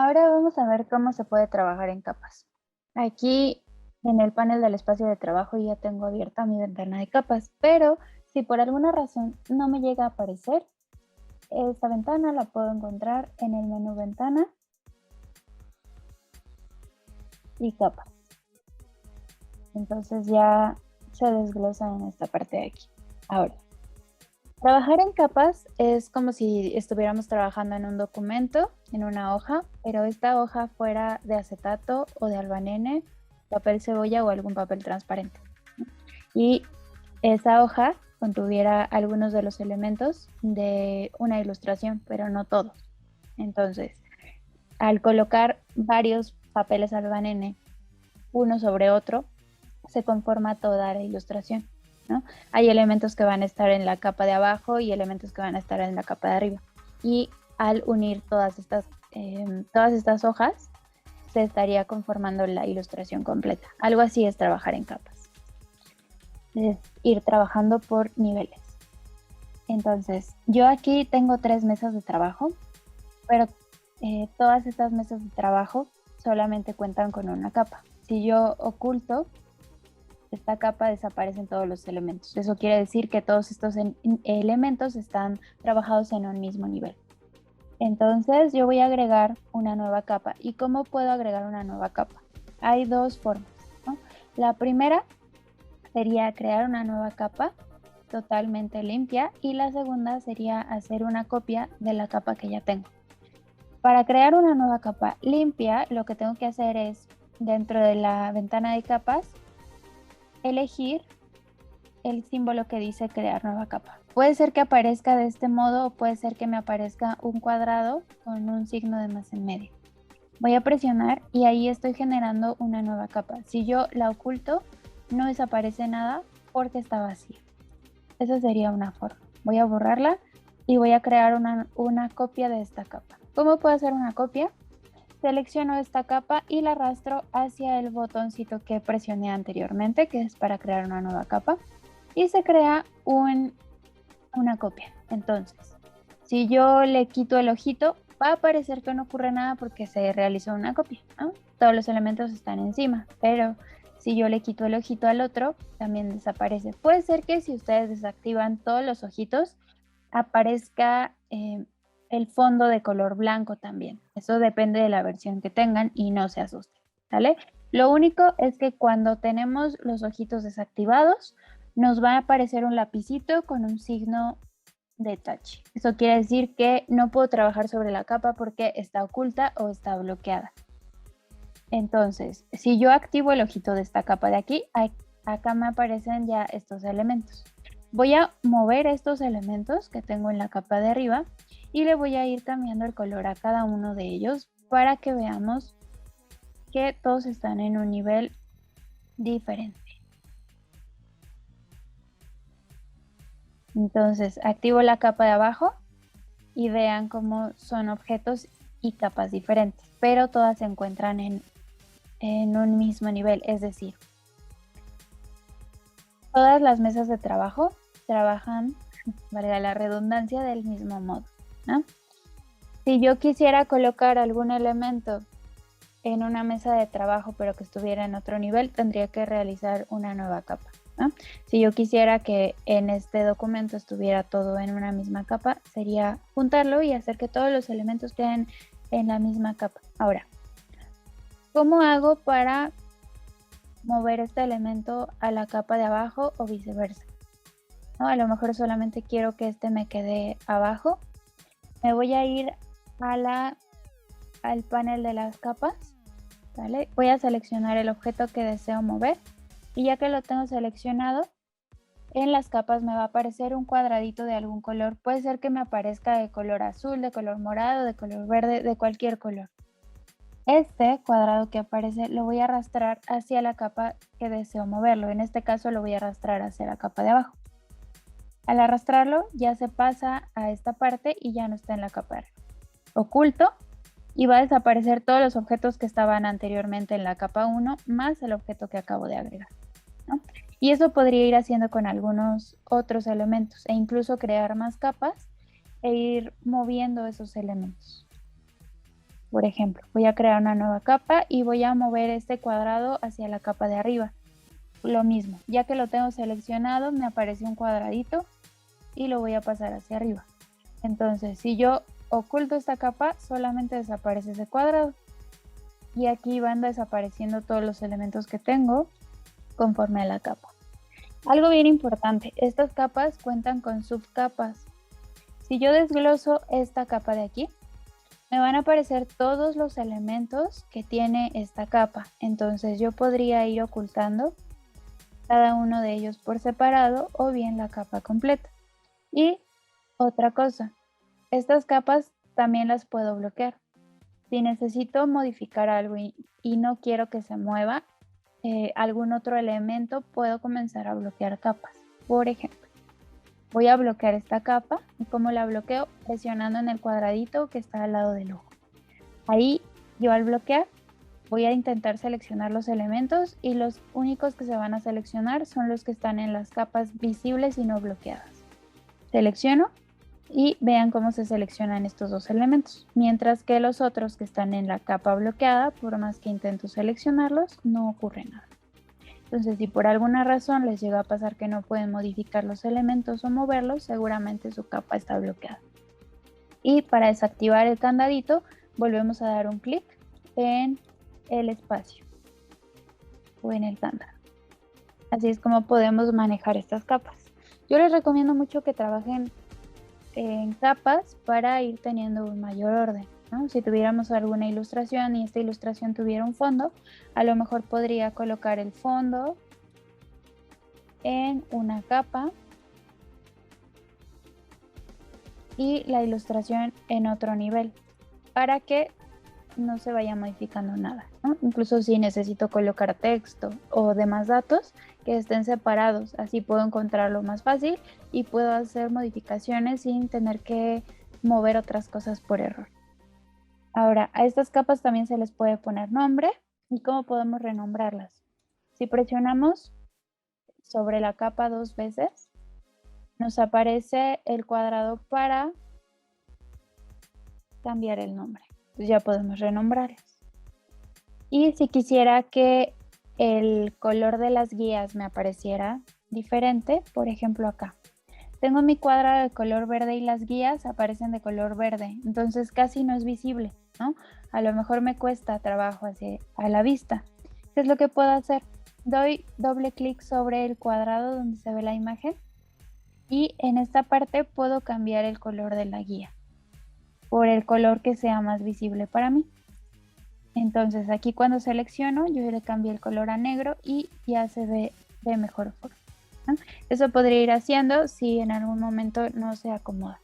Ahora vamos a ver cómo se puede trabajar en capas. Aquí en el panel del espacio de trabajo ya tengo abierta mi ventana de capas, pero si por alguna razón no me llega a aparecer, esta ventana la puedo encontrar en el menú Ventana y Capas. Entonces ya se desglosa en esta parte de aquí. Ahora, trabajar en capas es como si estuviéramos trabajando en un documento, en una hoja, pero esta hoja fuera de acetato o de albanene, papel cebolla o algún papel transparente. Y esa hoja contuviera algunos de los elementos de una ilustración, pero no todos. Entonces, al colocar varios papeles albanene uno sobre otro, se conforma toda la ilustración, ¿no? Hay elementos que van a estar en la capa de abajo y elementos que van a estar en la capa de arriba. Y al unir todas estas hojas, se estaría conformando la ilustración completa. Algo así es trabajar en capas. Es ir trabajando por niveles. Entonces, yo aquí tengo 3 mesas de trabajo, pero todas estas mesas de trabajo solamente cuentan con una capa. Si yo oculto esta capa, desaparecen todos los elementos. Eso quiere decir que todos estos elementos están trabajados en un mismo nivel. Entonces yo voy a agregar una nueva capa. ¿Y cómo puedo agregar una nueva capa? Hay dos formas, ¿no? La primera sería crear una nueva capa totalmente limpia y la segunda sería hacer una copia de la capa que ya tengo. Para crear una nueva capa limpia, lo que tengo que hacer es, dentro de la ventana de capas, elegir el símbolo que dice crear nueva capa. Puede ser que aparezca de este modo o puede ser que me aparezca un cuadrado con un signo de más en medio. Voy a presionar y ahí estoy generando una nueva capa. Si yo la oculto, no desaparece nada porque está vacía. Esa sería una forma. Voy a borrarla y voy a crear una copia de esta capa. ¿Cómo puedo hacer una copia? Selecciono esta capa y la arrastro hacia el botoncito que presioné anteriormente, que es para crear una nueva capa, y se crea una copia. Entonces, si yo le quito el ojito, va a aparecer que no ocurre nada porque se realizó una copia, ¿no? Todos los elementos están encima, pero si yo le quito el ojito al otro, también desaparece. Puede ser que si ustedes desactivan todos los ojitos, aparezca el fondo de color blanco también. Eso depende de la versión que tengan y no se asusten, ¿vale? Lo único es que cuando tenemos los ojitos desactivados, nos va a aparecer un lapicito con un signo de touch. Eso quiere decir que no puedo trabajar sobre la capa porque está oculta o está bloqueada. Entonces, si yo activo el ojito de esta capa de aquí, acá me aparecen ya estos elementos. Voy a mover estos elementos que tengo en la capa de arriba y le voy a ir cambiando el color a cada uno de ellos para que veamos que todos están en un nivel diferente. Entonces, activo la capa de abajo y vean cómo son objetos y capas diferentes, pero todas se encuentran en un mismo nivel, es decir, todas las mesas de trabajo trabajan, valga la redundancia, del mismo modo, ¿no? Si yo quisiera colocar algún elemento en una mesa de trabajo pero que estuviera en otro nivel, tendría que realizar una nueva capa, ¿no? Si yo quisiera que en este documento estuviera todo en una misma capa, sería juntarlo y hacer que todos los elementos queden en la misma capa. Ahora, ¿cómo hago para mover este elemento a la capa de abajo o viceversa? ¿No? A lo mejor solamente quiero que este me quede abajo. Me voy a ir al panel de las capas, ¿vale? Voy a seleccionar el objeto que deseo mover y ya que lo tengo seleccionado, en las capas me va a aparecer un cuadradito de algún color. Puede ser que me aparezca de color azul, de color morado, de color verde, de cualquier color. Este cuadrado que aparece lo voy a arrastrar hacia la capa que deseo moverlo. En este caso lo voy a arrastrar hacia la capa de abajo. Al arrastrarlo ya se pasa a esta parte y ya no está en la capa de arriba. Oculto y va a desaparecer todos los objetos que estaban anteriormente en la capa 1 más el objeto que acabo de agregar, ¿no? Y eso podría ir haciendo con algunos otros elementos e incluso crear más capas e ir moviendo esos elementos. Por ejemplo, voy a crear una nueva capa y voy a mover este cuadrado hacia la capa de arriba. Lo mismo, ya que lo tengo seleccionado, me aparece un cuadradito y lo voy a pasar hacia arriba. Entonces, si yo oculto esta capa, solamente desaparece ese cuadrado. Y aquí van desapareciendo todos los elementos que tengo conforme a la capa. Algo bien importante, estas capas cuentan con subcapas. Si yo desgloso esta capa de aquí, me van a aparecer todos los elementos que tiene esta capa. Entonces yo podría ir ocultando cada uno de ellos por separado o bien la capa completa. Y otra cosa, estas capas también las puedo bloquear. Si necesito modificar algo y no quiero que se mueva algún otro elemento, puedo comenzar a bloquear capas. Por ejemplo, voy a bloquear esta capa y ¿cómo la bloqueo? Presionando en el cuadradito que está al lado del ojo. Ahí yo al bloquear voy a intentar seleccionar los elementos y los únicos que se van a seleccionar son los que están en las capas visibles y no bloqueadas. Selecciono y vean cómo se seleccionan estos dos elementos, mientras que los otros que están en la capa bloqueada, por más que intento seleccionarlos, no ocurre nada. Entonces, si por alguna razón les llega a pasar que no pueden modificar los elementos o moverlos, seguramente su capa está bloqueada. Y para desactivar el candadito, volvemos a dar un clic en el espacio o en el candado. Así es como podemos manejar estas capas. Yo les recomiendo mucho que trabajen en capas para ir teniendo un mayor orden, ¿no? Si tuviéramos alguna ilustración y esta ilustración tuviera un fondo, a lo mejor podría colocar el fondo en una capa y la ilustración en otro nivel para que no se vaya modificando nada, ¿no? Incluso si necesito colocar texto o demás datos que estén separados, así puedo encontrarlo más fácil y puedo hacer modificaciones sin tener que mover otras cosas por error. Ahora, a estas capas también se les puede poner nombre y cómo podemos renombrarlas. Si presionamos sobre la capa 2 veces, nos aparece el cuadrado para cambiar el nombre. Entonces ya podemos renombrarlas. Y si quisiera que el color de las guías me apareciera diferente, por ejemplo acá. Tengo mi cuadrado de color verde y las guías aparecen de color verde, entonces casi no es visible, ¿no? A lo mejor me cuesta trabajo a la vista. ¿Qué es lo que puedo hacer? Doy doble clic sobre el cuadrado donde se ve la imagen y en esta parte puedo cambiar el color de la guía por el color que sea más visible para mí. Entonces aquí cuando selecciono yo le cambié el color a negro y ya se ve de mejor forma, ¿no? Eso podría ir haciendo si en algún momento no se acomoda.